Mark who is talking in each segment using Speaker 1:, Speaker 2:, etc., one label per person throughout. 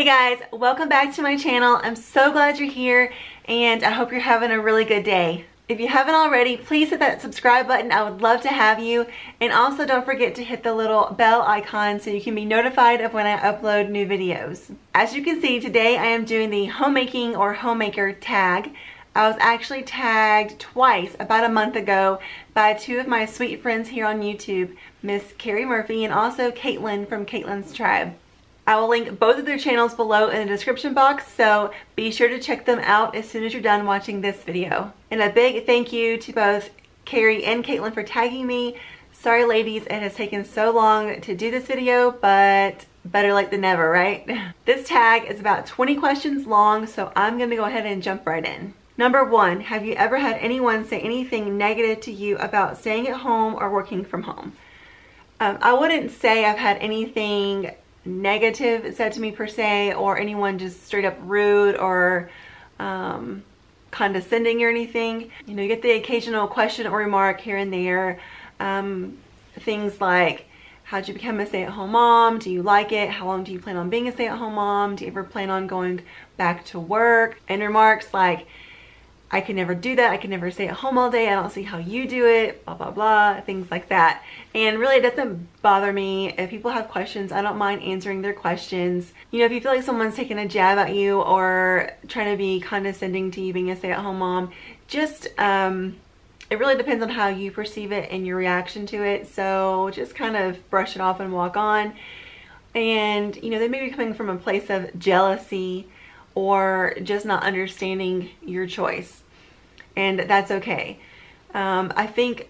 Speaker 1: Hey guys, welcome back to my channel. I'm so glad you're here and I hope you're having a really good day. If you haven't already, please hit that subscribe button. I would love to have you. And also don't forget to hit the little bell icon so you can be notified of when I upload new videos. As you can see, today I am doing the homemaking or homemaker tag. I was actually tagged twice about a month ago by two of my sweet friends here on YouTube, Miss Carrie Murphy and also Caitlin from Caitlin's Tribe. I will link both of their channels below in the description box, so be sure to check them out as soon as you're done watching this video. And a big thank you to both Carrie and Caitlin for tagging me. Sorry ladies, it has taken so long to do this video, but better late than never, right? This tag is about 20 questions long, so I'm gonna go ahead and jump right in. Number 1, have you ever had anyone say anything negative to you about staying at home or working from home? I wouldn't say I've had anything negative said to me per se, or anyone just straight up rude or condescending or anything. You know, you get the occasional question or remark here and there. Things like, how'd you become a stay-at-home mom? Do you like it? How long do you plan on being a stay-at-home mom? Do you ever plan on going back to work? And remarks like, I can never do that. I can never stay at home all day. I don't see how you do it, blah, blah, blah, things like that. And really it doesn't bother me. If people have questions, I don't mind answering their questions. You know, if you feel like someone's taking a jab at you or trying to be condescending to you being a stay-at-home mom, just, it really depends on how you perceive it and your reaction to it. So just kind of brush it off and walk on. And, you know, they may be coming from a place of jealousy or just not understanding your choice, and that's okay. I think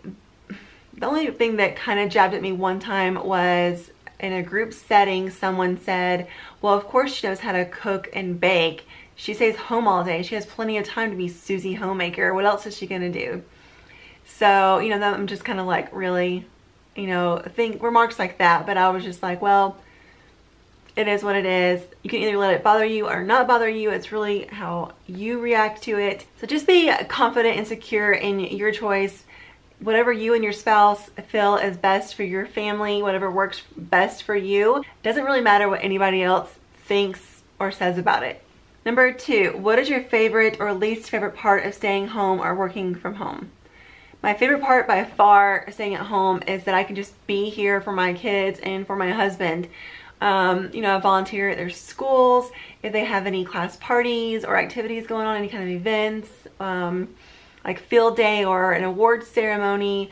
Speaker 1: the only thing that kind of jabbed at me one time was in a group setting. Someone said, well, of course she knows how to cook and bake. She stays home all day. She has plenty of time to be Susie Homemaker. What else is she gonna do? So, you know, I'm just kind of like, really, you know, think remarks like that. But I was just like, well, it is what it is. You can either let it bother you or not bother you. It's really how you react to it. So just be confident and secure in your choice. Whatever you and your spouse feel is best for your family, whatever works best for you. It doesn't really matter what anybody else thinks or says about it. Number 2, what is your favorite or least favorite part of staying home or working from home? My favorite part by far staying at home is that I can just be here for my kids and for my husband. You know, I volunteer at their schools. If they have any class parties or activities going on, any kind of events, like field day or an awards ceremony,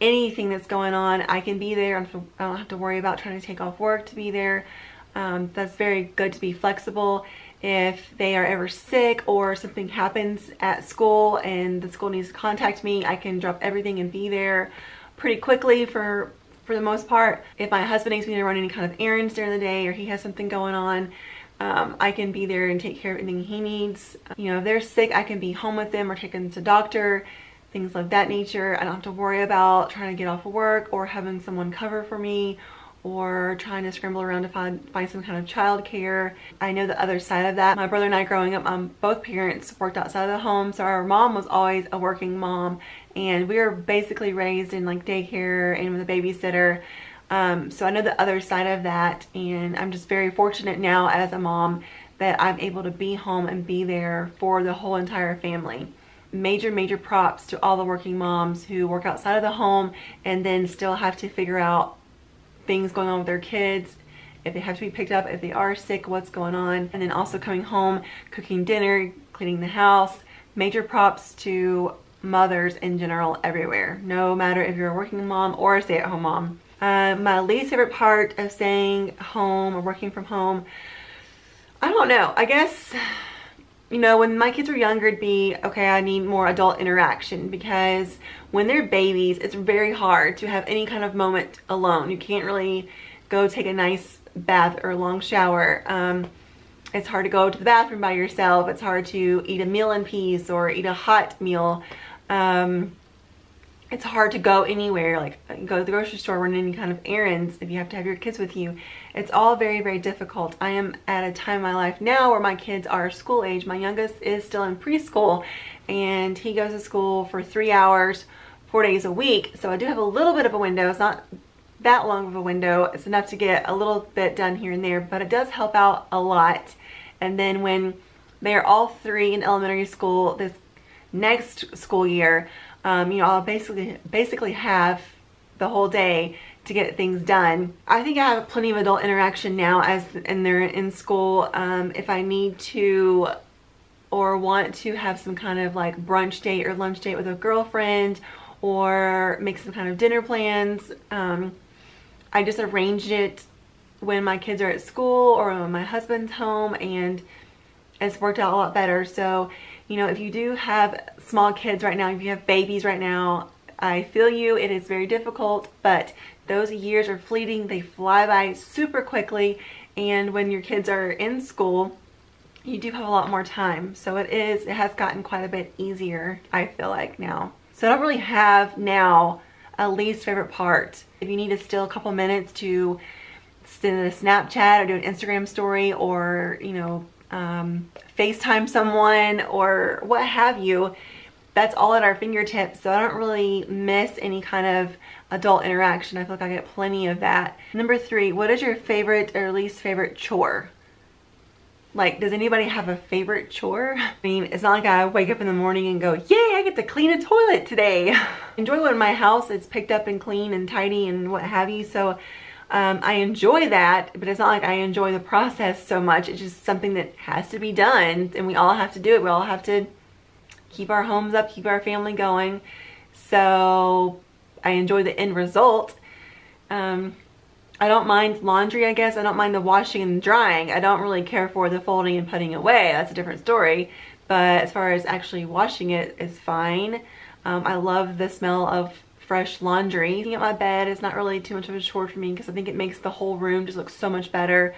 Speaker 1: anything that's going on, I can be there. I don't have to worry about trying to take off work to be there. That's very good to be flexible. If they are ever sick or something happens at school and the school needs to contact me, I can drop everything and be there pretty quickly for the most part. If my husband needs me to run any kind of errands during the day or he has something going on, I can be there and take care of anything he needs. You know, if they're sick, I can be home with them or take them to the doctor, things of that nature. I don't have to worry about trying to get off of work or having someone cover for me or trying to scramble around to find some kind of child care. I know the other side of that. My brother and I growing up, both parents worked outside of the home, so our mom was always a working mom, and we were basically raised in like daycare and with a babysitter. So I know the other side of that, and I'm just very fortunate now as a mom that I'm able to be home and be there for the whole entire family. Major props to all the working moms who work outside of the home and then still have to figure out things going on with their kids, if they have to be picked up, if they are sick, what's going on, and then also coming home, cooking dinner, cleaning the house. Major props to mothers in general everywhere, no matter if you're a working mom or a stay-at-home mom. My least favorite part of staying home or working from home, I don't know. I guess, you know, when my kids were younger, it'd be, okay, I need more adult interaction, because when they're babies, it's very hard to have any kind of moment alone. You can't really go take a nice bath or a long shower. It's hard to go to the bathroom by yourself. It's hard to eat a meal in peace or eat a hot meal. It's hard to go anywhere, like go to the grocery store, run any kind of errands if you have to have your kids with you. It's all very difficult. I am at a time in my life now where my kids are school age. My youngest is still in preschool and he goes to school for 3 hours, 4 days a week. So I do have a little bit of a window. It's not that long of a window. It's enough to get a little bit done here and there, but it does help out a lot. And then when they're all three in elementary school this next school year, you know, I'll basically have the whole day to get things done. I think I have plenty of adult interaction now and they're in school. If I need to or want to have some kind of like brunch date or lunch date with a girlfriend or make some kind of dinner plans, I just arranged it when my kids are at school or when my husband's home, and it's worked out a lot better. So, you know, if you do have small kids right now, if you have babies right now, I feel you. It is very difficult, but those years are fleeting. They fly by super quickly, and when your kids are in school, you do have a lot more time. So it has gotten quite a bit easier, I feel like, now. So I don't really have now a least favorite part. If you need to steal a couple minutes to send a Snapchat or do an Instagram story, or, you know, FaceTime someone or what have you, that's all at our fingertips. So I don't really miss any kind of adult interaction. I feel like I get plenty of that. Number 3, what is your favorite or least favorite chore? Like, does anybody have a favorite chore? I mean, it's not like I wake up in the morning and go, yay, I get to clean a toilet today. Enjoy when my house is picked up and clean and tidy and what have you. So I enjoy that, but it's not like I enjoy the process so much. It's just something that has to be done, and we all have to do it. We all have to keep our homes up, keep our family going. So I enjoy the end result. I don't mind laundry, I guess. I don't mind the washing and drying. I don't really care for the folding and putting away. That's a different story. But as far as actually washing it is fine. I love the smell of fresh laundry. Looking at my bed is not really too much of a chore for me because I think it makes the whole room just look so much better.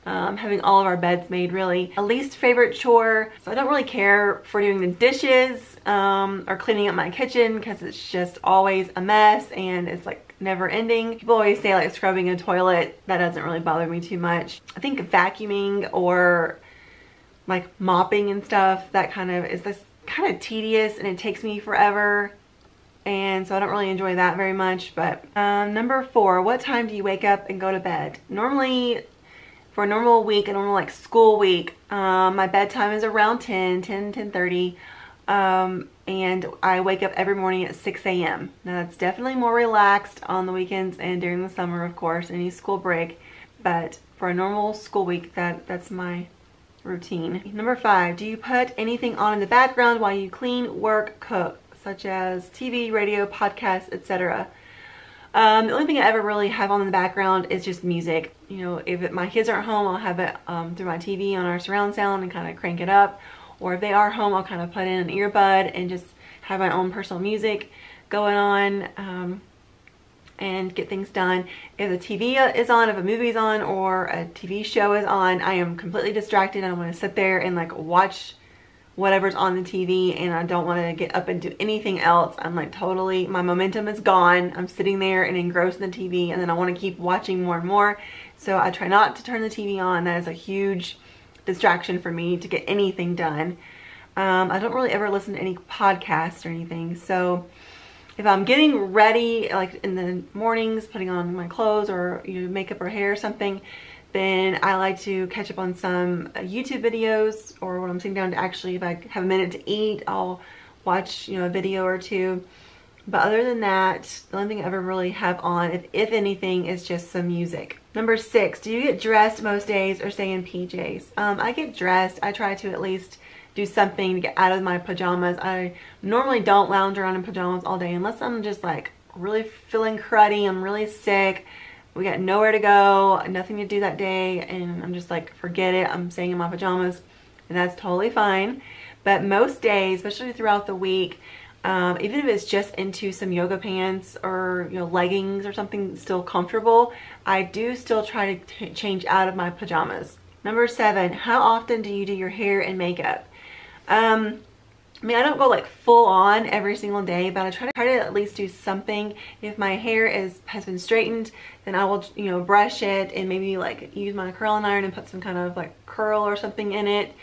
Speaker 1: Having all of our beds made, really. A least favorite chore, so I don't really care for doing the dishes or cleaning up my kitchen because it's just always a mess and it's like never ending. People always say like scrubbing a toilet, that doesn't really bother me too much. I think vacuuming or like mopping and stuff, that kind of is this kind of tedious and it takes me forever. And so I don't really enjoy that very much. But number 4, what time do you wake up and go to bed? Normally, for a normal week, a normal like school week, my bedtime is around 10:30. And I wake up every morning at 6 a.m. Now that's definitely more relaxed on the weekends and during the summer, of course, any school break. But for a normal school week, that's my routine. Number 5, do you put anything on in the background while you clean, work, cook, such as TV, radio, podcasts, etc.? The only thing I ever really have on in the background is just music. You know, if my kids aren't home, I'll have it through my TV on our surround sound and kind of crank it up. Or if they are home, I'll kind of put in an earbud and just have my own personal music going on and get things done. If the TV is on, if a movie's on or a TV show is on, I am completely distracted. I want to sit there and like watch whatever's on the TV, and I don't want to get up and do anything else. I'm like totally, my momentum is gone. I'm sitting there and engrossed in the TV, and then I want to keep watching more and more. So I try not to turn the TV on. That is a huge distraction for me to get anything done. I don't really ever listen to any podcasts or anything. So if I'm getting ready, like in the mornings, putting on my clothes or, you know, makeup or hair or something, then I like to catch up on some YouTube videos, or when I'm sitting down to actually, if I have a minute to eat, I'll watch, you know, a video or two. But other than that, the only thing I ever really have on, if anything, is just some music. Number 6, do you get dressed most days or stay in PJs? I get dressed. I try to at least do something to get out of my pajamas. I normally don't lounge around in pajamas all day unless I'm just like really feeling cruddy, I'm really sick, we got nowhere to go, nothing to do that day, and I'm just like, forget it, I'm staying in my pajamas, and that's totally fine. But most days, especially throughout the week, even if it's just into some yoga pants or, you know, leggings or something still comfortable, I do still try to change out of my pajamas. Number 7, how often do you do your hair and makeup? I mean, I don't go like full on every single day, but I try to at least do something. If my hair has been straightened, then I will, you know, brush it and maybe like use my curling iron and put some kind of like curl or something in it.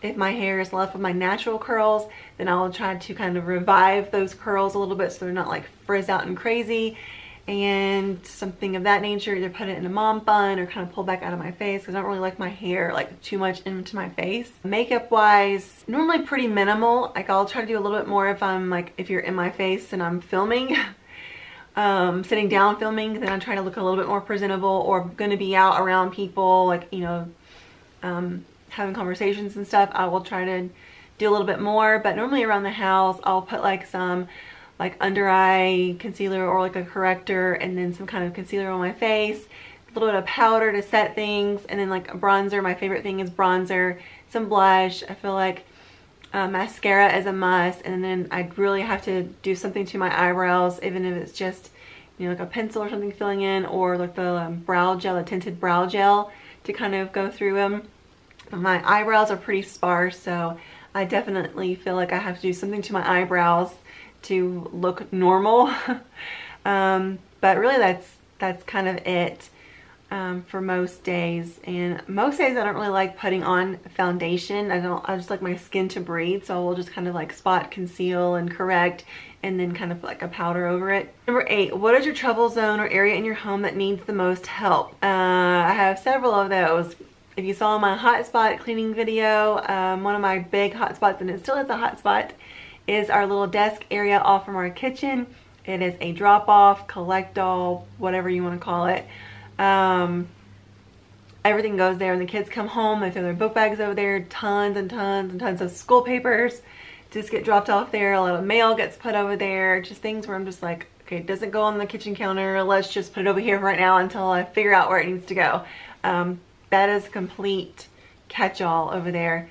Speaker 1: If my hair is left with my natural curls, then I will try to kind of revive those curls a little bit so they're not like frizzed out and crazy. and something of that nature, either put it in a mom bun or kind of pull back out of my face because I don't really like my hair like too much into my face. Makeup wise, normally pretty minimal. Like I'll try to do a little bit more if I'm like, if you're in my face and I'm filming, sitting down filming, then I try to look a little bit more presentable, or going to be out around people, like, you know, having conversations and stuff. I will try to do a little bit more, but normally around the house I'll put like some like under eye concealer or like a corrector, and then some kind of concealer on my face, a little bit of powder to set things, and then like a bronzer. My favorite thing is bronzer, some blush. I feel like mascara is a must, and then I really have to do something to my eyebrows, even if it's just, you know, like a pencil or something filling in, or like the brow gel, the tinted brow gel to kind of go through them. My eyebrows are pretty sparse, so I definitely feel like I have to do something to my eyebrows to look normal. But really that's kind of it for most days. And most days I don't really like putting on foundation. I just like my skin to breathe, so I will just kind of like spot conceal and correct, and then kind of like a powder over it. Number 8, what is your trouble zone or area in your home that needs the most help? I have several of those. If you saw my hotspot cleaning video, one of my big hotspots, and it still is a hotspot, is our little desk area off from our kitchen. It is a drop-off, collect-all, whatever you want to call it. Everything goes there, and the kids come home, they throw their book bags over there, tons and tons and tons of school papers just get dropped off there. A lot of mail gets put over there, just things where I'm just like, okay, it doesn't go on the kitchen counter, let's just put it over here right now until I figure out where it needs to go. That is a complete catch-all over there.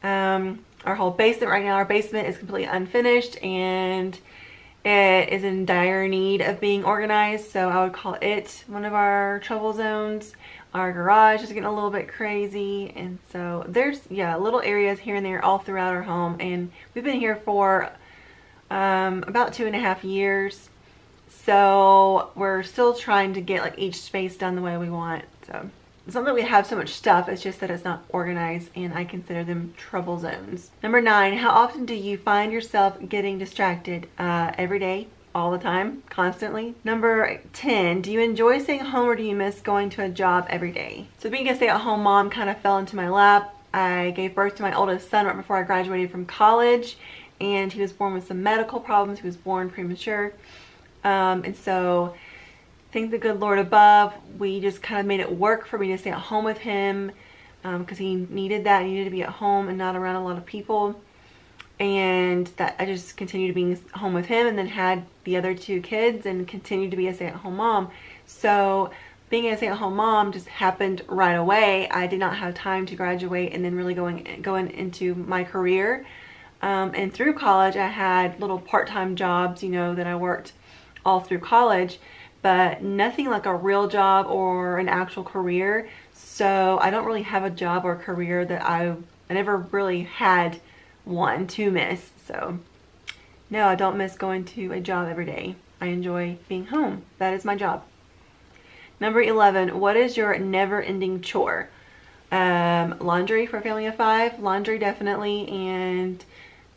Speaker 1: Our whole basement right now, our basement is completely unfinished, and it is in dire need of being organized, so I would call it one of our trouble zones. Our garage is getting a little bit crazy, and so there's, yeah, little areas here and there all throughout our home, and we've been here for about 2.5 years, so we're still trying to get like each space done the way we want. So it's not that we have so much stuff, it's just that it's not organized, and I consider them trouble zones. Number 9, how often do you find yourself getting distracted? Every day, all the time, constantly. Number 10, do you enjoy staying home or do you miss going to a job every day? So being a stay-at-home mom kind of fell into my lap. I gave birth to my oldest son right before I graduated from college, and he was born with some medical problems. He was born premature, and so thank the good Lord above, we just kind of made it work for me to stay at home with him, because he needed that. He needed to be at home and not around a lot of people, and that I just continued being home with him, and then had the other 2 kids and continued to be a stay-at-home mom. So being a stay-at-home mom just happened right away. I did not have time to graduate and then really going into my career, and through college I had little part-time jobs, you know, that I worked all through college, but nothing like a real job or an actual career. So I don't really have a job or career that I never really had one to miss. So no, I don't miss going to a job every day. I enjoy being home. That is my job. Number 11, what is your never-ending chore? Laundry for a family of 5. Laundry definitely, and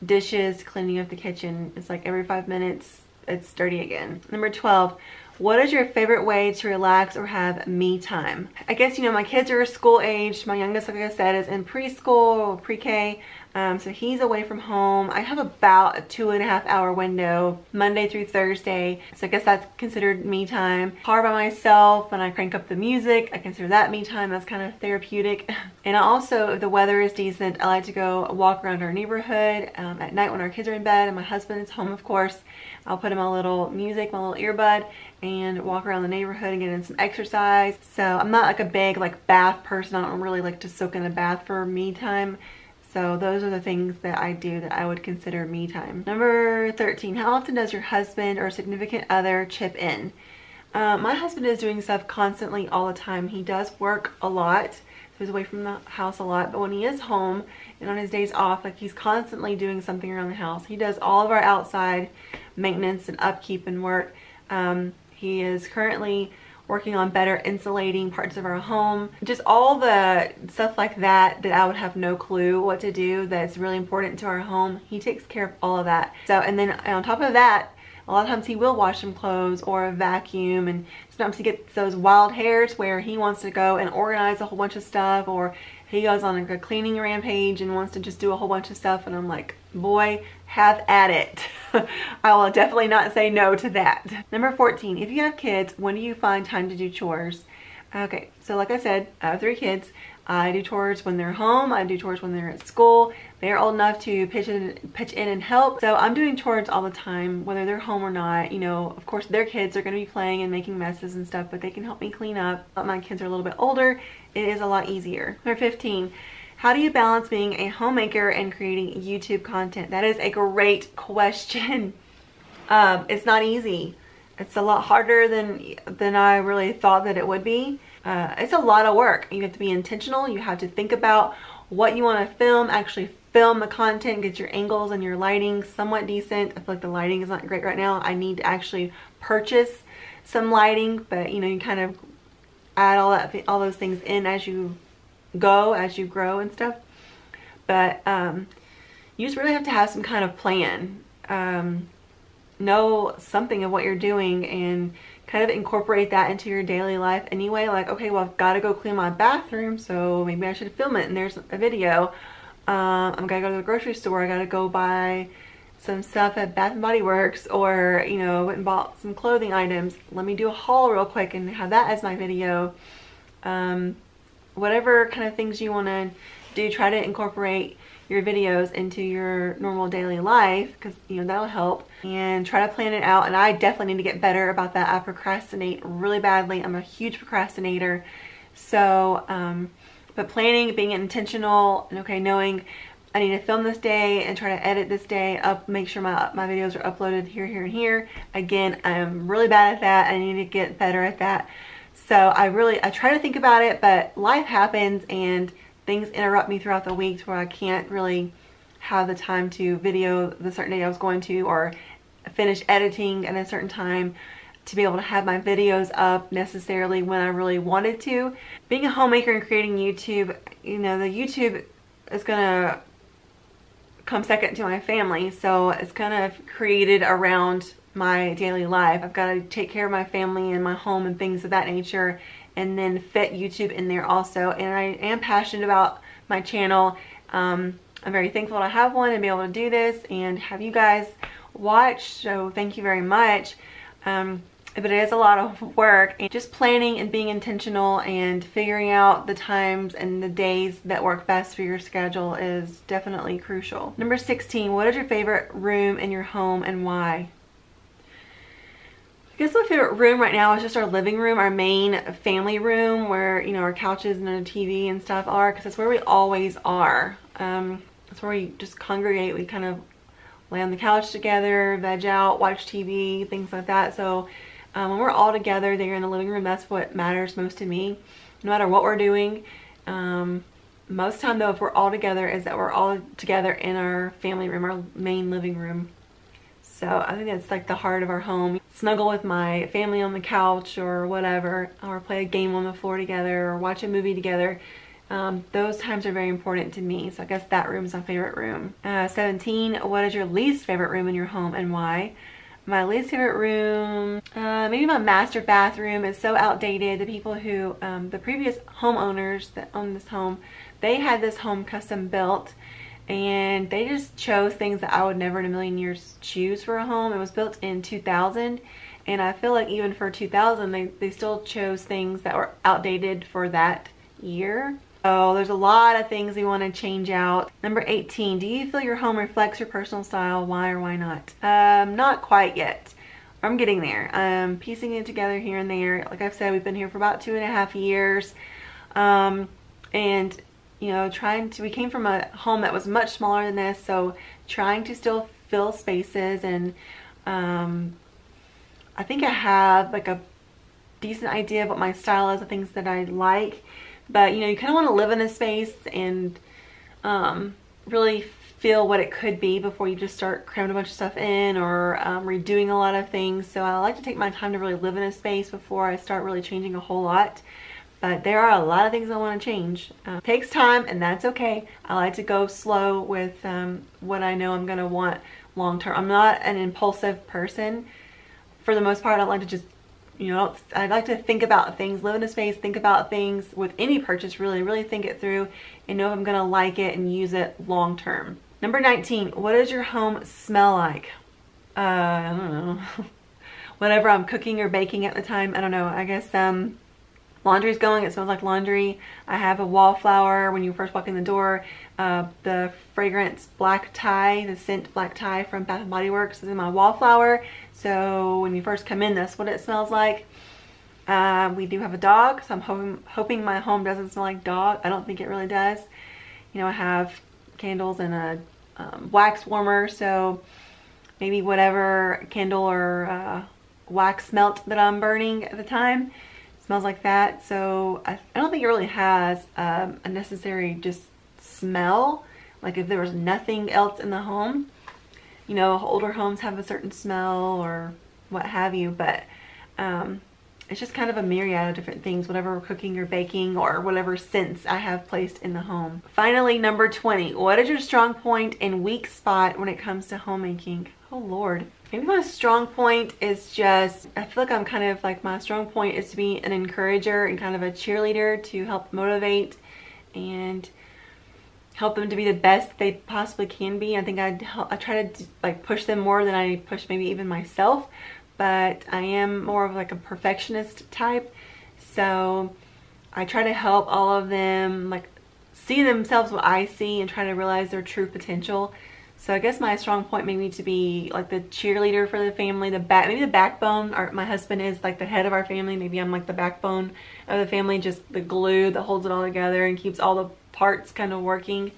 Speaker 1: dishes, cleaning up the kitchen. It's like every 5 minutes it's dirty again. Number 12, what is your favorite way to relax or have me time? I guess, you know, my kids are school aged. My youngest, like I said, is in preschool or pre-K. So he's away from home. I have about a 2.5 hour window Monday through Thursday. So I guess that's considered me time. Car by myself, when I crank up the music, I consider that me time. That's kind of therapeutic. And I also, if the weather is decent, I like to go walk around our neighborhood at night when our kids are in bed and my husband is home, of course. I'll put in my little music, my little earbud, and walk around the neighborhood and get in some exercise. So I'm not like a big like bath person. I don't really like to soak in a bath for me time. So those are the things that I do that I would consider me time. Number 13, how often does your husband or significant other chip in? My husband is doing stuff constantly all the time. He does work a lot, so he's away from the house a lot, but when he is home and on his days off, like, he's constantly doing something around the house. He does all of our outside maintenance and upkeep and work. He is currently working on better insulating parts of our home. Just all the stuff like that I would have no clue what to do, that's really important to our home. He takes care of all of that. So, and then on top of that, a lot of times he will wash some clothes or vacuum, and sometimes he gets those wild hairs where he wants to go and organize a whole bunch of stuff, or he goes on like a cleaning rampage and wants to just do a whole bunch of stuff, and I'm like, boy, have at it. I will definitely not say no to that. Number 14, if you have kids, when do you find time to do chores? Okay, so like I said, I have 3 kids. I do chores when they're home. I do chores when they're at school. They're old enough to pitch in and help. So I'm doing chores all the time, whether they're home or not. You know, of course, their kids are going to be playing and making messes and stuff, but they can help me clean up. But my kids are a little bit older. It is a lot easier. Number 15, how do you balance being a homemaker and creating YouTube content? That is a great question. It's not easy. It's a lot harder than I really thought that it would be. It's a lot of work. You have to be intentional. You have to think about what you want to film, actually film the content, get your angles and your lighting somewhat decent. I feel like the lighting is not great right now. I need to actually purchase some lighting, but you know, you kind of add all those things in as you go, as you grow and stuff. But you just really have to have some kind of plan. Know something of what you're doing and kind of incorporate that into your daily life anyway. Like, okay, well, I've got to go clean my bathroom, so maybe I should film it, and there's a video. I'm gonna go to the grocery store. I gotta go buy some stuff at Bath and Body Works, or you know, went and bought some clothing items. Let me do a haul real quick and have that as my video. Whatever kind of things you want to do, try to incorporate your videos into your normal daily life, because you know that'll help, and try to plan it out. And I definitely need to get better about that. I procrastinate really badly. I'm a huge procrastinator. So but planning, being intentional, and okay, knowing I need to film this day and try to edit this day, make sure my videos are uploaded here, here, and here. Again, I'm really bad at that. I need to get better at that. So I try to think about it, but life happens and things interrupt me throughout the weeks where I can't really have the time to video the certain day I was going to, or finish editing at a certain time to be able to have my videos up necessarily when I really wanted to. Being a homemaker and creating YouTube, you know, the YouTube is gonna come second to my family, so it's kind of created around my daily life. I've got to take care of my family and my home and things of that nature, and then fit YouTube in there also. And I am passionate about my channel. I'm very thankful to have one and be able to do this and have you guys watch, so thank you very much. But it is a lot of work, and just planning and being intentional and figuring out the times and the days that work best for your schedule is definitely crucial. Number 16, what is your favorite room in your home and why? I guess my favorite room right now is just our living room, our main family room, where you know our couches and our TV and stuff are, because that's where we always are. That's where we just congregate. We kind of lay on the couch together, veg out, watch TV, things like that. So when we're all together there in the living room, that's what matters most to me, no matter what we're doing. Most time though, if we're all together, is that we're all together in our family room, our main living room. So I think that's like the heart of our home. Snuggle with my family on the couch or whatever, or play a game on the floor together, or watch a movie together. Those times are very important to me. So I guess that room is my favorite room. 17, what is your least favorite room in your home and why? My least favorite room, maybe my master bathroom is so outdated. The people who, the previous homeowners that owned this home, they had this home custom built, and they just chose things that I would never in a million years choose for a home. It was built in 2000, and I feel like even for 2000, they still chose things that were outdated for that year. So there's a lot of things we want to change out. Number 18, do you feel your home reflects your personal style? Why or why not? Not quite yet. I'm getting there. I'm piecing it together here and there. Like I've said, we've been here for about 2.5 years. And you know, we came from a home that was much smaller than this, so trying to still fill spaces, and I think I have like a decent idea of what my style is, the things that I like. But you know, you kind of want to live in a space and really feel what it could be before you just start cramming a bunch of stuff in, or redoing a lot of things. So I like to take my time to really live in a space before I start really changing a whole lot. But there are a lot of things I want to change. It takes time, and that's okay. I like to go slow with what I know I'm going to want long term. I'm not an impulsive person. for the most part, I don't like to just, I like to think about things, live in a space, think about things with any purchase, really think it through and know if I'm gonna like it and use it long term. Number 19, what does your home smell like? I don't know. Whatever I'm cooking or baking at the time, I don't know. I guess laundry's going, it smells like laundry. I have a wallflower when you first walk in the door. The fragrance black tie, the scent black tie from Bath & Body Works is in my wallflower. So when you first come in, that's what it smells like. We do have a dog, so I'm hoping my home doesn't smell like dog. I don't think it really does. I have candles and a wax warmer, so maybe whatever candle or wax melt that I'm burning at the time smells like that. So I don't think it really has a necessary just smell, like if there was nothing else in the home. Older homes have a certain smell or what have you, but it's just kind of a myriad of different things, whatever we're cooking or baking or whatever scents I have placed in the home. Finally, number 20, what is your strong point and weak spot when it comes to homemaking? Oh Lord. Maybe my strong point is just, I feel like I'm kind of like, my strong point is to be an encourager and kind of a cheerleader to help motivate and help them to be the best they possibly can be. I think I try to like push them more than I push maybe even myself, but I am more of like a perfectionist type. So I try to help all of them like see themselves what I see and try to realize their true potential. So I guess my strong point may need to be like the cheerleader for the family, maybe the backbone. Or my husband is like the head of our family. Maybe I'm like the backbone of the family, just the glue that holds it all together and keeps all the parts kind of working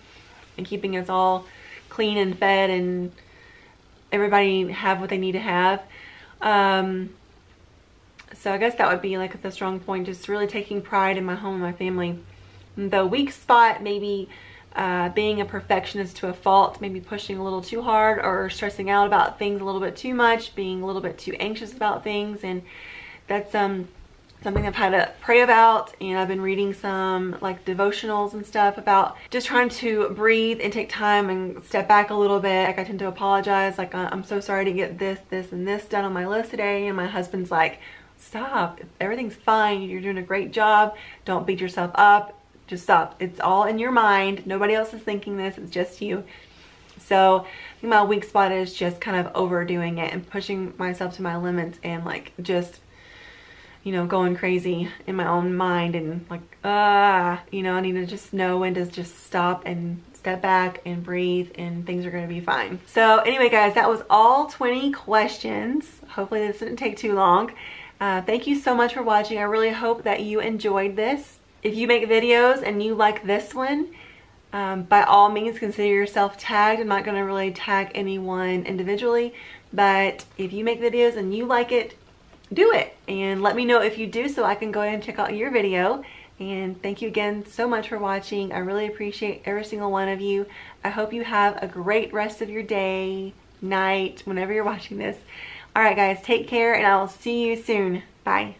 Speaker 1: and keeping us all clean and fed and everybody have what they need to have. So I guess that would be like the strong point, just really taking pride in my home and my family. The weak spot, maybe being a perfectionist to a fault, maybe pushing a little too hard or stressing out about things a little bit too much, being a little bit too anxious about things. And that's something I've had to pray about, and I've been reading some like devotionals and stuff about just trying to breathe and take time and step back a little bit. Like I tend to apologize, like I'm so sorry to get this and this done on my list today, and my husband's like, stop, everything's fine, you're doing a great job, don't beat yourself up, just stop, it's all in your mind, nobody else is thinking this, it's just you. So I think my weak spot is just kind of overdoing it and pushing myself to my limits and like just going crazy in my own mind and like, I need to just know when to just stop and step back and breathe and things are going to be fine. So anyway, guys, that was all 20 questions. Hopefully this didn't take too long. Thank you so much for watching. I really hope that you enjoyed this. If you make videos and you like this one, by all means consider yourself tagged. I'm not going to really tag anyone individually, but if you make videos and you like it, do it and let me know if you do so I can go ahead and check out your video. And thank you again so much for watching. I really appreciate every single one of you. I hope you have a great rest of your day, night, whenever you're watching this. All right, guys, take care and I will see you soon. Bye.